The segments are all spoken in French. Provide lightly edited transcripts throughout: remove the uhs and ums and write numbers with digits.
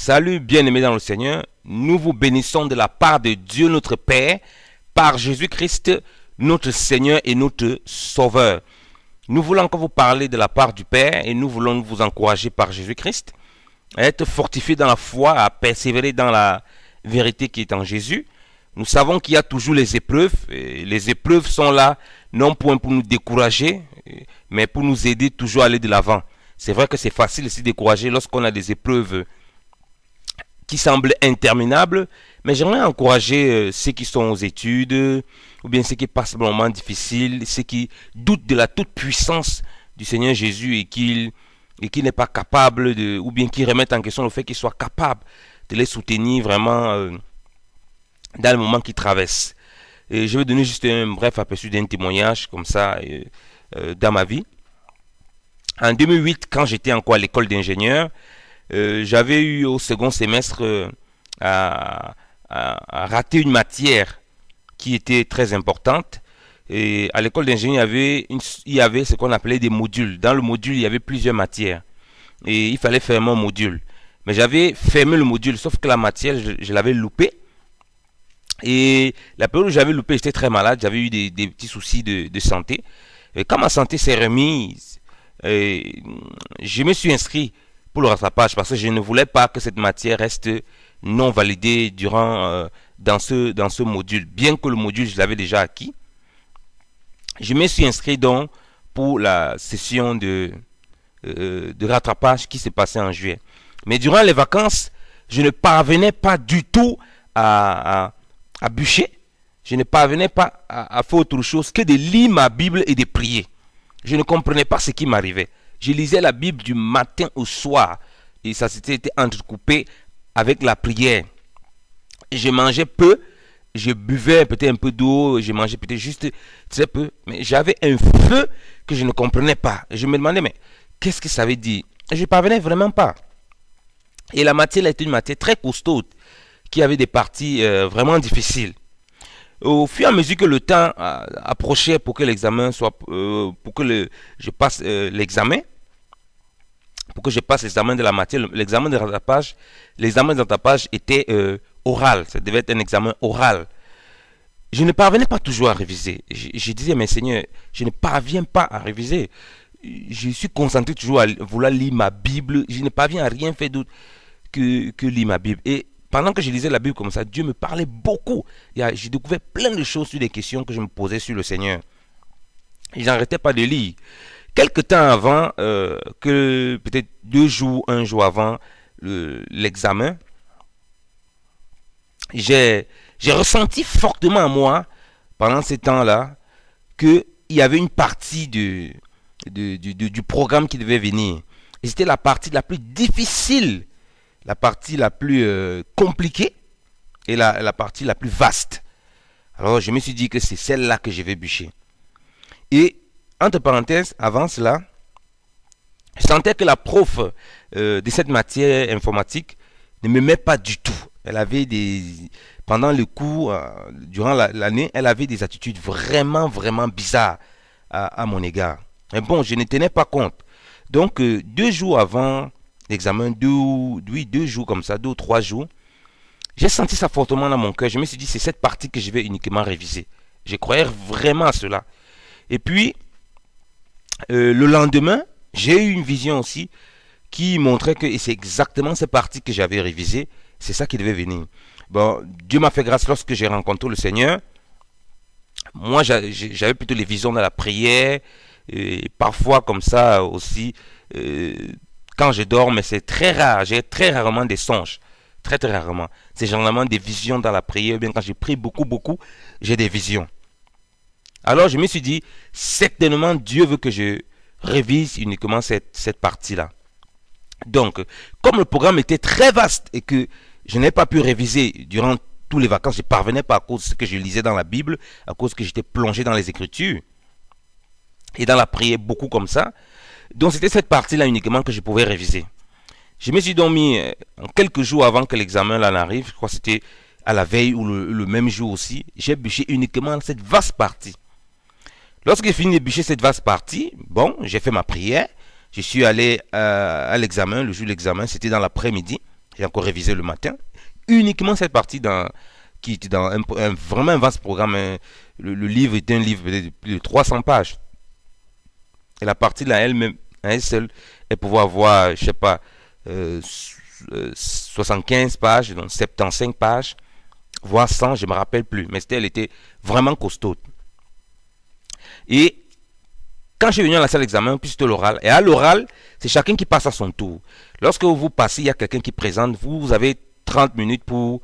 Salut bien-aimés dans le Seigneur, nous vous bénissons de la part de Dieu notre Père, par Jésus-Christ, notre Seigneur et notre Sauveur. Nous voulons encore vous parler de la part du Père et nous voulons vous encourager par Jésus-Christ à être fortifiés dans la foi, à persévérer dans la vérité qui est en Jésus. Nous savons qu'il y a toujours les épreuves, et les épreuves sont là non point pour nous décourager, mais pour nous aider toujours à aller de l'avant. C'est vrai que c'est facile de se décourager lorsqu'on a des épreuves qui semblent interminables, mais j'aimerais encourager ceux qui sont aux études, ou bien ceux qui passent un moment difficile, ceux qui doutent de la toute puissance du Seigneur Jésus et qui n'est pas capable de, ou bien qui remettent en question le fait qu'il soit capable de les soutenir vraiment dans le moment qu'ils traversent. Et je vais donner juste un bref aperçu d'un témoignage comme ça dans ma vie. En 2008, quand j'étais encore à l'école d'ingénieur, j'avais eu au second semestre à rater une matière qui était très importante. Et à l'école d'ingénieur, il y avait ce qu'on appelait des modules. Dans le module, il y avait plusieurs matières. Et il fallait fermer un module. Mais j'avais fermé le module, sauf que la matière, je l'avais loupée. Et la période où j'avais loupé, j'étais très malade. J'avais eu des petits soucis de santé. Et quand ma santé s'est remise, je me suis inscrit pour le rattrapage parce que je ne voulais pas que cette matière reste non validée dans ce module. Bien que le module, je l'avais déjà acquis. Je me suis inscrit donc pour la session de rattrapage qui s'est passée en juillet. Mais durant les vacances, je ne parvenais pas du tout à bûcher. Je ne parvenais pas à faire autre chose que de lire ma Bible et de prier. Je ne comprenais pas ce qui m'arrivait. Je lisais la Bible du matin au soir et ça s'était entrecoupé avec la prière. Je mangeais peu, je buvais peut-être un peu d'eau, je mangeais peut-être juste très peu, mais j'avais un feu que je ne comprenais pas. Je me demandais, mais qu'est-ce que ça veut dire? Je ne parvenais vraiment pas. Et la matière était une matière très costaud, qui avait des parties vraiment difficiles. Au fur et à mesure que le temps approchait pour que l'examen soit, pour que je passe l'examen, pour que je passe l'examen de la matière, l'examen de rattrapage était oral, ça devait être un examen oral. Je ne parvenais pas toujours à réviser. Je disais, mais Seigneur, je ne parviens pas à réviser. Je suis concentré toujours à vouloir lire ma Bible. Je ne parviens à rien faire d'autre que lire ma Bible. Et pendant que je lisais la Bible comme ça, Dieu me parlait beaucoup. J'ai découvert plein de choses sur des questions que je me posais sur le Seigneur. Et je n'arrêtais pas de lire. Quelque temps avant, que peut-être un jour avant l'examen, j'ai ressenti fortement à moi, pendant ces temps-là, qu'il y avait une partie du programme qui devait venir. Et c'était la partie la plus difficile, la partie la plus compliquée et la partie la plus vaste. Alors je me suis dit que c'est celle-là que je vais bûcher. Et entre parenthèses, avant cela, je sentais que la prof de cette matière informatique ne m'aimait pas du tout. Elle avait pendant le cours, durant l'année, elle avait des attitudes vraiment, vraiment bizarres à mon égard. Mais bon, je ne tenais pas compte. Donc, 2 jours avant l'examen, 2 jours comme ça, 2 ou 3 jours, j'ai senti ça fortement dans mon cœur. Je me suis dit, c'est cette partie que je vais uniquement réviser. Je croyais vraiment à cela. Et puis, le lendemain, j'ai eu une vision aussi qui montrait que c'est exactement cette partie que j'avais révisée. C'est ça qui devait venir. Bon, Dieu m'a fait grâce lorsque j'ai rencontré le Seigneur. Moi, j'avais plutôt les visions dans la prière. Et parfois, comme ça aussi, quand je dors, mais c'est très rare. J'ai très rarement des songes. Très, très rarement. C'est généralement des visions dans la prière. Bien, quand je prie beaucoup, j'ai des visions. Alors, je me suis dit, certainement, Dieu veut que je révise uniquement cette partie-là. Donc, comme le programme était très vaste et que je n'ai pas pu réviser durant tous les vacances, je ne parvenais pas à cause de ce que je lisais dans la Bible, à cause que j'étais plongé dans les Écritures et dans la prière beaucoup comme ça. Donc, c'était cette partie-là uniquement que je pouvais réviser. Je me suis donc mis quelques jours avant que l'examen là n'arrive, je crois que c'était à la veille ou le même jour aussi, j'ai bûché uniquement cette vaste partie. Lorsque j'ai fini de bûcher cette vaste partie, bon, j'ai fait ma prière. Je suis allé à l'examen, le jour de l'examen, c'était dans l'après-midi. J'ai encore révisé le matin. Uniquement cette partie qui était dans vraiment un vaste programme. Le livre était un livre de plus de 300 pages. Et la partie là, elle-même, à elle seule, elle pouvait avoir, je sais pas, 75 pages, donc 75 pages, voire 100, je ne me rappelle plus. Mais elle était vraiment costaud. Et quand je suis venu à la salle d'examen, puis c'était l'oral. Et à l'oral, c'est chacun qui passe à son tour. Lorsque vous passez, il y a quelqu'un qui présente. Vous avez 30 minutes pour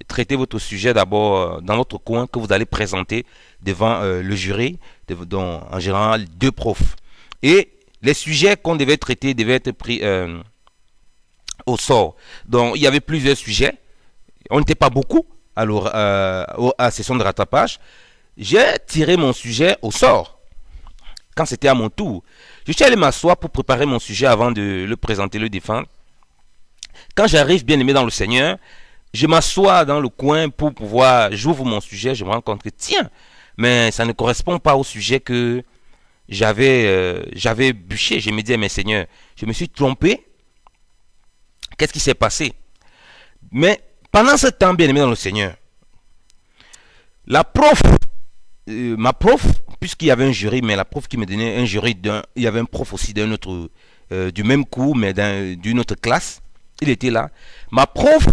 traiter votre sujet d'abord dans votre coin que vous allez présenter devant le jury, dont en général 2 profs. Et les sujets qu'on devait traiter devaient être pris au sort. Donc il y avait plusieurs sujets. On n'était pas beaucoup à la session de rattrapage. J'ai tiré mon sujet au sort. Quand c'était à mon tour, je suis allé m'asseoir pour préparer mon sujet avant de le présenter, le défendre. Quand j'arrive bien aimé dans le Seigneur, je m'assois dans le coin pour pouvoir, j'ouvre mon sujet, je me rends compte que tiens, mais ça ne correspond pas au sujet que j'avais bûché. Je me dis, mais Seigneur, je me suis trompé. Qu'est-ce qui s'est passé? Mais pendant ce temps, bien aimé dans le Seigneur, la prof, ma prof, puisqu'il y avait un jury, mais la prof qui me donnait un jury il y avait un prof aussi d'un autre, du même cours, mais d'une autre classe, il était là. Ma prof,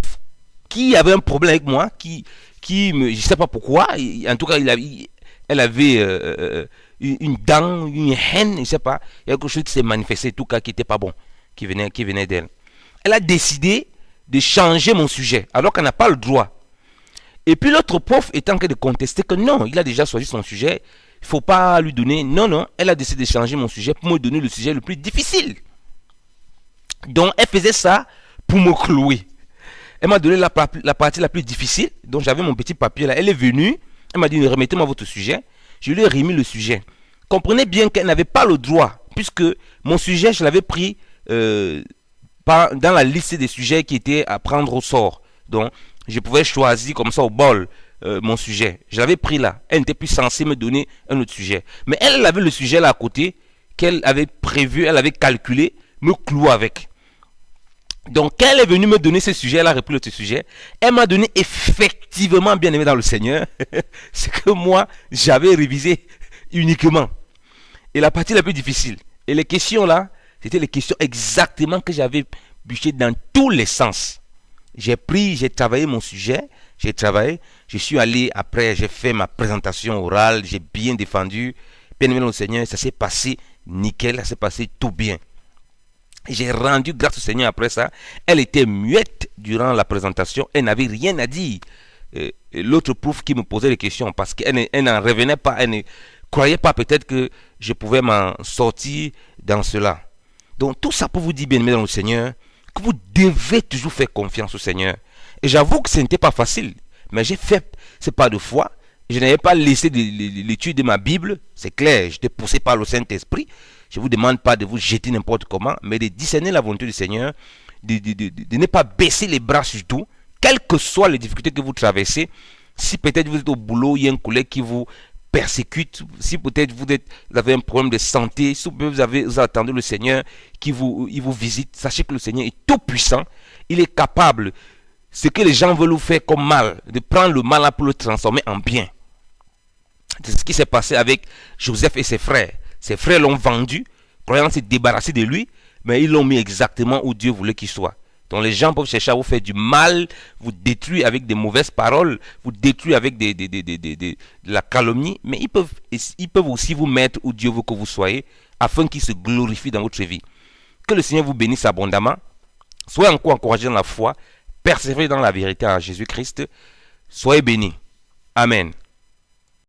qui avait un problème avec moi, je ne sais pas pourquoi, en tout cas, elle avait une dent, une haine, je ne sais pas, il y a quelque chose qui s'est manifesté, en tout cas, qui n'était pas bon, qui venait d'elle. Elle a décidé de changer mon sujet, alors qu'elle n'a pas le droit. Et puis l'autre prof est en train de contester que non, il a déjà choisi son sujet, il ne faut pas lui donner. Non, non, elle a décidé de changer mon sujet pour me donner le sujet le plus difficile. Donc elle faisait ça pour me clouer. Elle m'a donné la partie la plus difficile, donc j'avais mon petit papier là. Elle est venue, elle m'a dit remettez-moi votre sujet. Je lui ai remis le sujet. Comprenez bien qu'elle n'avait pas le droit, puisque mon sujet, je l'avais pris dans la liste des sujets qui étaient à prendre au sort. Donc je pouvais choisir comme ça au bol mon sujet. Je l'avais pris là. Elle n'était plus censée me donner un autre sujet. Mais elle avait le sujet là à côté qu'elle avait prévu, elle avait calculé, me clouer avec. Donc, quand elle est venue me donner ce sujet, elle a repris l'autre sujet. Elle m'a donné effectivement, bien aimé dans le Seigneur, ce que moi, j'avais révisé uniquement. Et la partie la plus difficile. Et les questions là, c'était les questions exactement que j'avais bûché dans tous les sens. J'ai travaillé mon sujet, je suis allé après, j'ai fait ma présentation orale, j'ai bien défendu, bien aimé dans le Seigneur, ça s'est passé nickel, ça s'est passé tout bien. J'ai rendu grâce au Seigneur après ça. Elle était muette durant la présentation, elle n'avait rien à dire. L'autre prof qui me posait des questions, parce qu'elle n'en revenait pas, elle ne croyait pas peut-être que je pouvais m'en sortir dans cela. Donc tout ça pour vous dire, bien aimé dans le Seigneur, que vous devez toujours faire confiance au Seigneur. Et j'avoue que ce n'était pas facile, mais j'ai fait ce pas de foi. Je n'avais pas laissé l'étude de ma Bible, c'est clair, j'étais poussé par le Saint-Esprit. Je ne vous demande pas de vous jeter n'importe comment, mais de discerner la volonté du Seigneur, de ne pas baisser les bras sur tout, quelles que soient les difficultés que vous traversez. Si peut-être vous êtes au boulot, il y a un collègue qui vous persécute, si peut-être vous avez un problème de santé, si vous attendez le Seigneur il vous visite, sachez que le Seigneur est tout puissant, il est capable, ce que les gens veulent vous faire comme mal, de prendre le mal pour le transformer en bien. C'est ce qui s'est passé avec Joseph et ses frères. Ses frères l'ont vendu, croyant se débarrasser de lui, mais ils l'ont mis exactement où Dieu voulait qu'il soit. Donc les gens peuvent chercher à vous faire du mal, vous détruire avec des mauvaises paroles, vous détruire avec de la calomnie, mais ils peuvent aussi vous mettre où Dieu veut que vous soyez, afin qu'il se glorifie dans votre vie. Que le Seigneur vous bénisse abondamment. Soyez encore encouragés dans la foi, persévérez dans la vérité en Jésus-Christ. Soyez bénis. Amen.